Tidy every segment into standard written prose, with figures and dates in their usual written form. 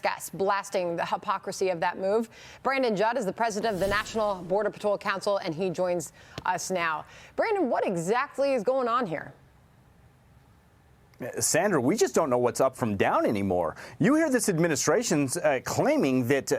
next guest, blasting the hypocrisy of that move. Brandon Judd is the president of the National Border Patrol Council, and he joins us now. Brandon, what exactly is going on here? Sandra, we just don't know what's up from down anymore. You hear this administration's claiming that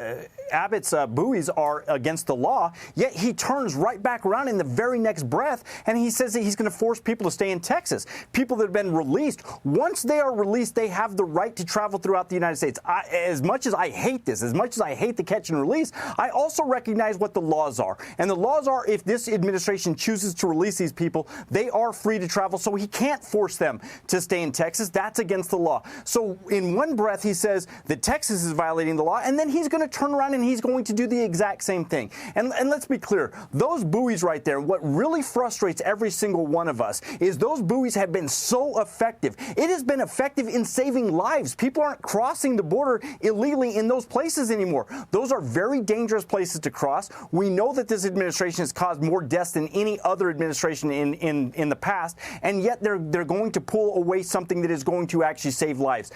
Abbott's buoys are against the law, yet he turns right back around in the very next breath and he says that he's going to force people to stay in Texas. People that have been released, once they are released, they have the right to travel throughout the United States. As much as I hate this, as much as I hate the catch and release, I also recognize what the laws are. And the laws are, if this administration chooses to release these people, they are free to travel, so he can't force them to stay in Texas. That's against the law. So in one breath, he says that Texas is violating the law, and then he's going to turn around and he's going to do the exact same thing. And let's be clear, those buoys right there, what really frustrates every single one of us is those buoys have been so effective. It has been effective in saving lives. People aren't crossing the border illegally in those places anymore. Those are very dangerous places to cross. We know that this administration has caused more deaths than any other administration in the past, and yet they're going to pull away something that is going to actually save lives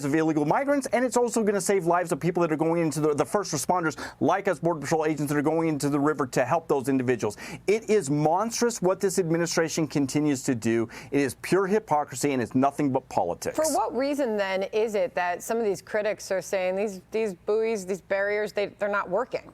of illegal migrants, and it's also going to save lives of people that are going into the first responders like us, Border Patrol agents that are going into the river to help those individuals. It is monstrous what this administration continues to do. It is pure hypocrisy, and it's nothing but politics. For what reason, then, is it that some of these critics are saying these buoys, these barriers, they're not working?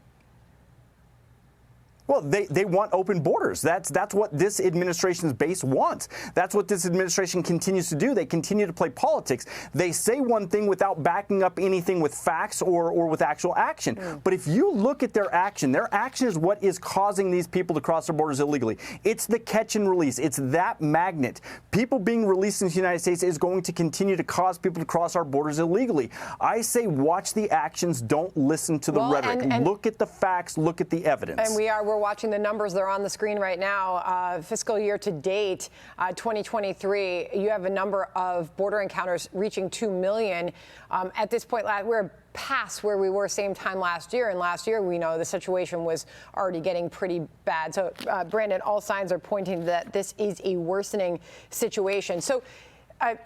Well, they want open borders. That's what this administration's base wants. That's what this administration continues to do. They continue to play politics. They say one thing without backing up anything with facts or with actual action. But if you look at their action is what is causing these people to cross their borders illegally. It's the catch and release. It's that magnet. People being released in the United States is going to continue to cause people to cross our borders illegally. I say watch the actions, don't listen to the rhetoric. And look at the facts, look at the evidence. And we're watching the numbers. They're on the screen right now. Fiscal year to date, 2023, you have a number of border encounters reaching 2 million. At this point, we're past where we were same time last year. And last year, we know the situation was already getting pretty bad. So, Brandon, all signs are pointing that this is a worsening situation. So,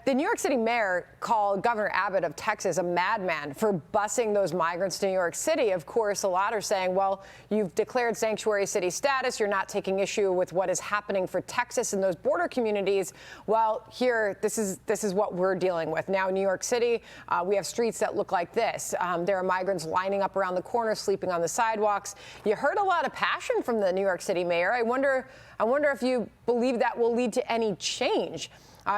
the New York City mayor called Governor Abbott of Texas a madman for busing those migrants to New York City. Of course, a lot are saying, well, you've declared sanctuary city status. You're not taking issue with what is happening for Texas and those border communities. Well, here, this is what we're dealing with. Now, in New York City, we have streets that look like this. There are migrants lining up around the corner, sleeping on the sidewalks. You heard a lot of passion from the New York City mayor. I wonder if you believe that will lead to any change.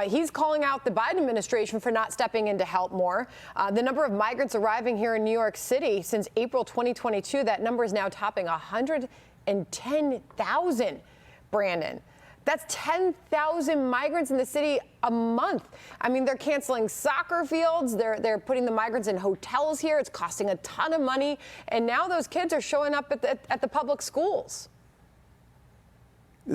He's calling out the Biden administration for not stepping in to help more. The number of migrants arriving here in New York City since April 2022, that number is now topping 110,000, Brandon. That's 10,000 migrants in the city a month. I mean, they're canceling soccer fields. They're putting the migrants in hotels here. It's costing a ton of money. And now those kids are showing up at the public schools.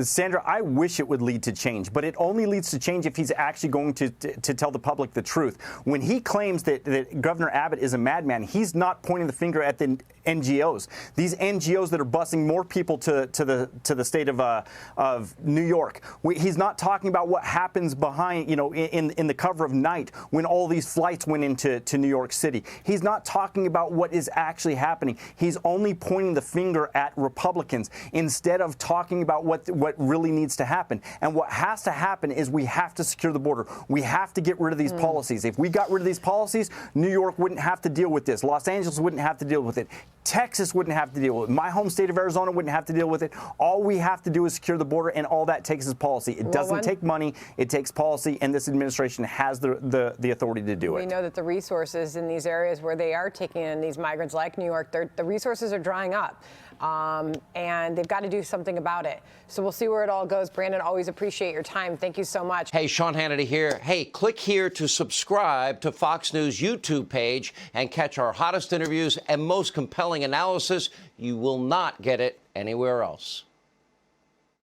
Sandra, I wish it would lead to change, but it only leads to change if he's actually going to tell the public the truth. When he claims that Governor Abbott is a madman, he's not pointing the finger at the NGOs. These NGOs that are busing more people to the state of New York. He's not talking about what happens behind, in the cover of night when all these flights went into New York City. He's not talking about what is actually happening. He's only pointing the finger at Republicans instead of talking about what really needs to happen. And what has to happen is we have to secure the border. We have to get rid of these policies. If we got rid of these policies, New York wouldn't have to deal with this. Los Angeles wouldn't have to deal with it. Texas wouldn't have to deal with it. My home state of Arizona wouldn't have to deal with it. All we have to do is secure the border, and all that takes is policy. It doesn't take money. It takes policy, and this administration has the authority to do it. We know that the resources in these areas where they are taking in these migrants like New York, the resources are drying up. And they've got to do something about it. So we'll see where it all goes. Brandon, always appreciate your time. Thank you so much. Hey, Sean Hannity here. Hey, click here to subscribe to Fox News YouTube page and catch our hottest interviews and most compelling analysis. You will not get it anywhere else.